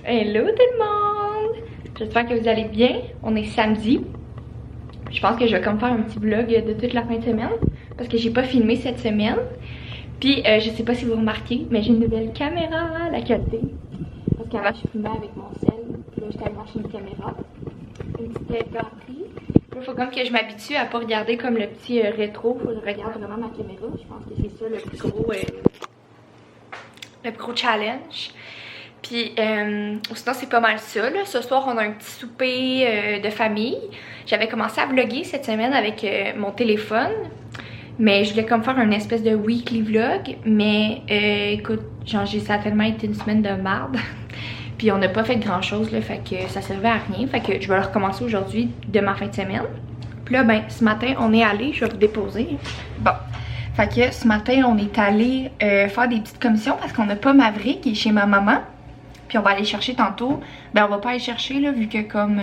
Hello tout le monde! J'espère que vous allez bien. On est samedi. Je pense que je vais comme faire un petit vlog de toute la fin de semaine parce que j'ai pas filmé cette semaine. Puis je sais pas si vous remarquez, mais j'ai une nouvelle caméra à la qualité. Parce qu'avant je filmais avec mon sel. Puis là j'étais allée m'acheter une caméra. Une petite batterie. Là faut comme que je m'habitue à pas regarder comme le petit rétro. Faut que je regarde vraiment ma caméra. Je pense que c'est ça le plus gros challenge. Puis sinon c'est pas mal ça là. Ce soir on a un petit souper de famille. J'avais commencé à vlogger cette semaine avec mon téléphone. Mais je voulais comme faire une espèce de weekly vlog. Mais écoute, genre ça a tellement été une semaine de merde. Puis on n'a pas fait grand chose là, fait que ça servait à rien. Fait que je vais le recommencer aujourd'hui de ma fin de semaine. Puis là ben ce matin on est allé, je vais vous déposer. Bon. Fait que ce matin on est allé faire des petites commissions parce qu'on n'a pas Maverick qui est chez ma maman. Puis on va aller chercher tantôt. Ben on va pas aller chercher là vu que comme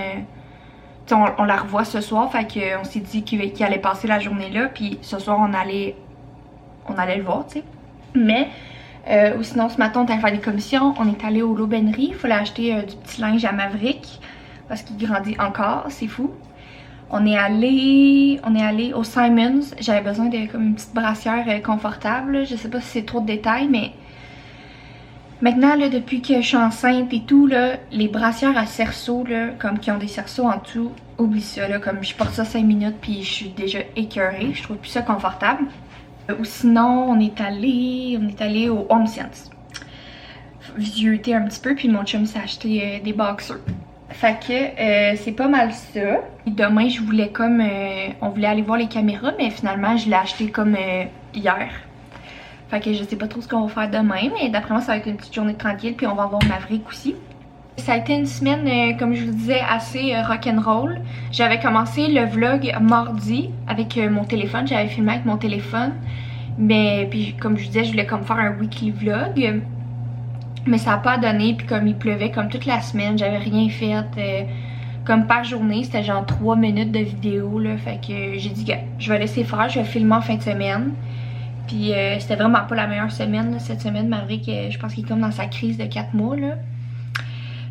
on la revoit ce soir. Fait qu'on s'est dit qu'il allait passer la journée là. Puis ce soir on allait le voir, tu sais. Mais ou sinon ce matin on est allé faire des commissions. On est allé au l'aubainerie. Il fallait acheter du petit linge à Maverick. Parce qu'il grandit encore, c'est fou. On est allé au Simons. J'avais besoin de comme une petite brassière confortable. Je sais pas si c'est trop de détails, mais maintenant, là, depuis que je suis enceinte et tout, là, les brassières à cerceaux, là, comme qui ont des cerceaux en dessous, oublie ça, là, comme je porte ça 5 minutes puis je suis déjà écœurée, je trouve plus ça confortable. Ou sinon, on est allé au Home Sense. Visiter un petit peu, puis mon chum s'est acheté des boxers. Fait que c'est pas mal ça. Et demain, je voulais comme, on voulait aller voir les caméras, mais finalement, je l'ai acheté comme hier. Fait que je sais pas trop ce qu'on va faire demain, mais d'après moi ça va être une petite journée tranquille, puis on va voir Maverick aussi. Ça a été une semaine, comme je vous disais, assez rock'n'roll. J'avais commencé le vlog mardi avec mon téléphone, j'avais filmé avec mon téléphone. Mais puis comme je vous disais, je voulais comme faire un weekly vlog. Mais ça a pas donné, puis comme il pleuvait comme toute la semaine, j'avais rien fait. Comme par journée, c'était genre 3 minutes de vidéo là. Fait que j'ai dit que je vais laisser faire, je vais filmer en fin de semaine. Puis c'était vraiment pas la meilleure semaine là, cette semaine, malgré que je pense qu'il est comme dans sa crise de 4 mois là.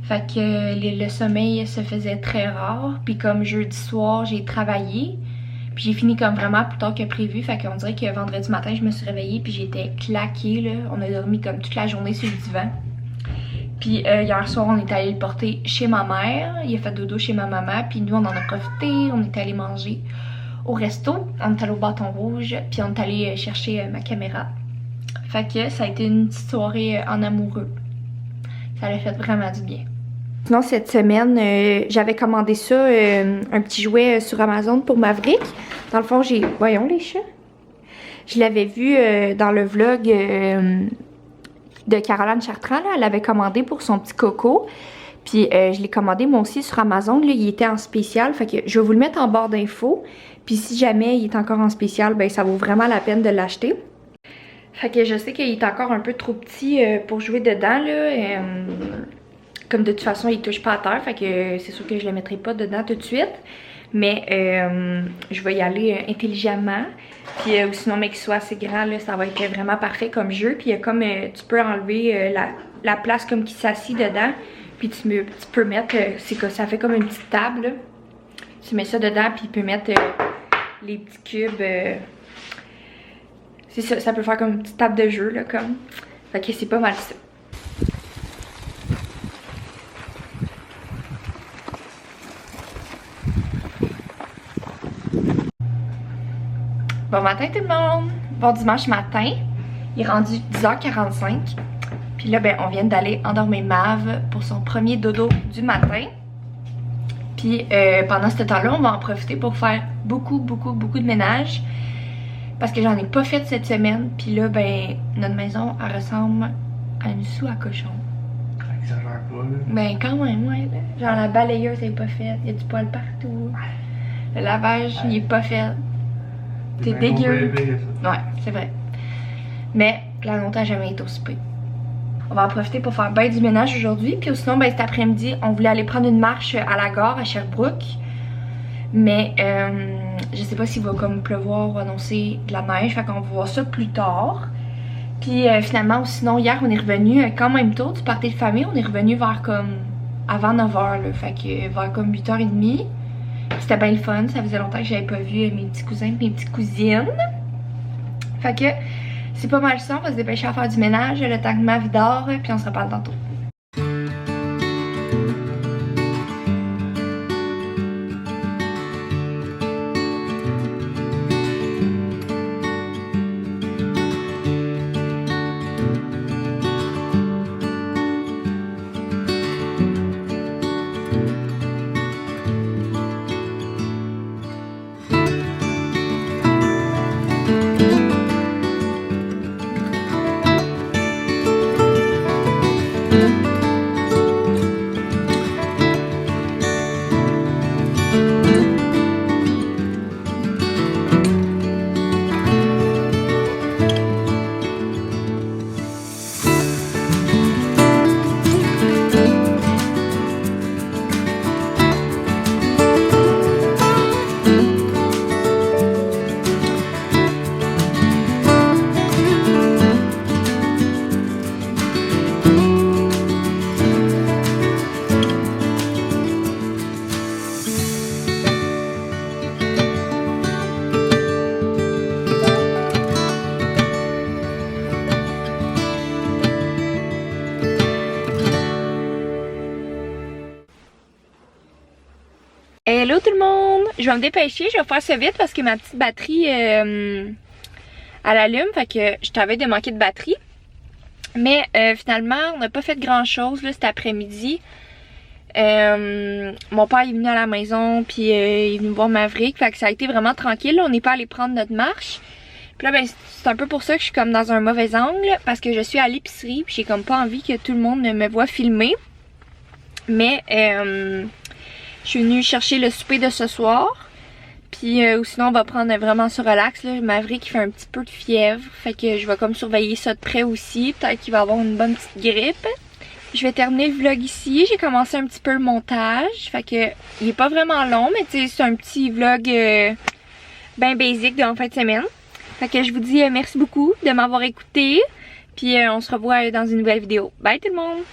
Fait que le sommeil se faisait très rare. Puis comme jeudi soir, j'ai travaillé. Puis j'ai fini comme vraiment plus tard que prévu. Fait qu'on dirait que vendredi matin, je me suis réveillée puis j'étais claquée là. On a dormi comme toute la journée sur le divan. Puis hier soir, on est allé le porter chez ma mère. Il a fait dodo chez ma maman. Puis nous, on en a profité. On est allé manger au resto, on est allé au Bâton Rouge, puis on est allé chercher ma caméra. Fait que ça a été une petite soirée en amoureux. Ça l'a fait vraiment du bien. Sinon cette semaine, j'avais commandé ça, un petit jouet sur Amazon pour Maverick. Dans le fond, voyons les chats. Je l'avais vu dans le vlog de Caroline Chartrand, là. Elle l'avait commandé pour son petit coco. Puis je l'ai commandé moi aussi sur Amazon, là, il était en spécial, fait que je vais vous le mettre en barre d'infos. Puis si jamais il est encore en spécial, ben ça vaut vraiment la peine de l'acheter. Fait que je sais qu'il est encore un peu trop petit pour jouer dedans là. Comme de toute façon il touche pas à terre, fait que c'est sûr que je le mettrai pas dedans tout de suite. Mais je vais y aller intelligemment. Puis sinon mais qu'il soit assez grand là, ça va être vraiment parfait comme jeu. Puis il y a comme tu peux enlever la place comme qui s'assit dedans. Puis tu peux mettre, c'est que ça fait comme une petite table là. Tu mets ça dedans puis tu peux mettre les petits cubes. C'est ça, ça peut faire comme une petite table de jeu là comme. Fait que c'est pas mal ça. Bon matin tout le monde! Bon dimanche matin. Il est rendu 10h45. Puis là, ben, on vient d'aller endormir Mav pour son premier dodo du matin. Puis pendant ce temps-là, on va en profiter pour faire beaucoup de ménage. Parce que j'en ai pas fait cette semaine. Puis là, ben, notre maison, elle ressemble à une soupe à cochon. Exagère pas, là. Ben, quand même, ouais. Là. Genre, la balayeuse, elle est pas faite. Il y a du poil partout. Le lavage, il est pas fait. T'es dégueu. Ouais, c'est vrai. Mais la nôtre a jamais été aussi pire. On va en profiter pour faire ben du ménage aujourd'hui. Puis sinon, ben, cet après-midi, on voulait aller prendre une marche à la gare à Sherbrooke. Mais je sais pas s'il va comme pleuvoir ou annoncer de la neige. Fait qu'on va voir ça plus tard. Puis finalement, sinon hier on est revenu quand même tôt du party de famille. On est revenu vers comme avant 9h là, fait que vers comme 8h30. C'était bien le fun, ça faisait longtemps que j'avais pas vu mes petits cousins et mes petites cousines. Fait que c'est pas mal ça, on va se dépêcher à faire du ménage, le temps que ma vie dort, puis on se reparle tantôt. Hello tout le monde! Je vais me dépêcher, je vais faire ça vite parce que ma petite batterie elle allume, fait que je t'avais de manquer de batterie. Mais finalement, on n'a pas fait grand chose là cet après-midi. Mon père est venu à la maison, puis il est venu voir Maverick, fait que ça a été vraiment tranquille. Là, on n'est pas allé prendre notre marche. Puis là, ben, c'est un peu pour ça que je suis comme dans un mauvais angle, parce que je suis à l'épicerie, puis j'ai comme pas envie que tout le monde me voit filmer. Mais je suis venue chercher le souper de ce soir. Puis sinon on va prendre vraiment ce relax là. Maverick qui fait un petit peu de fièvre. Fait que je vais comme surveiller ça de près aussi. Peut-être qu'il va avoir une bonne petite grippe. Je vais terminer le vlog ici. J'ai commencé un petit peu le montage. Fait que il est pas vraiment long. Mais tu sais c'est un petit vlog ben basique de en fin de semaine. Fait que je vous dis merci beaucoup de m'avoir écouté. Puis on se revoit dans une nouvelle vidéo. Bye tout le monde!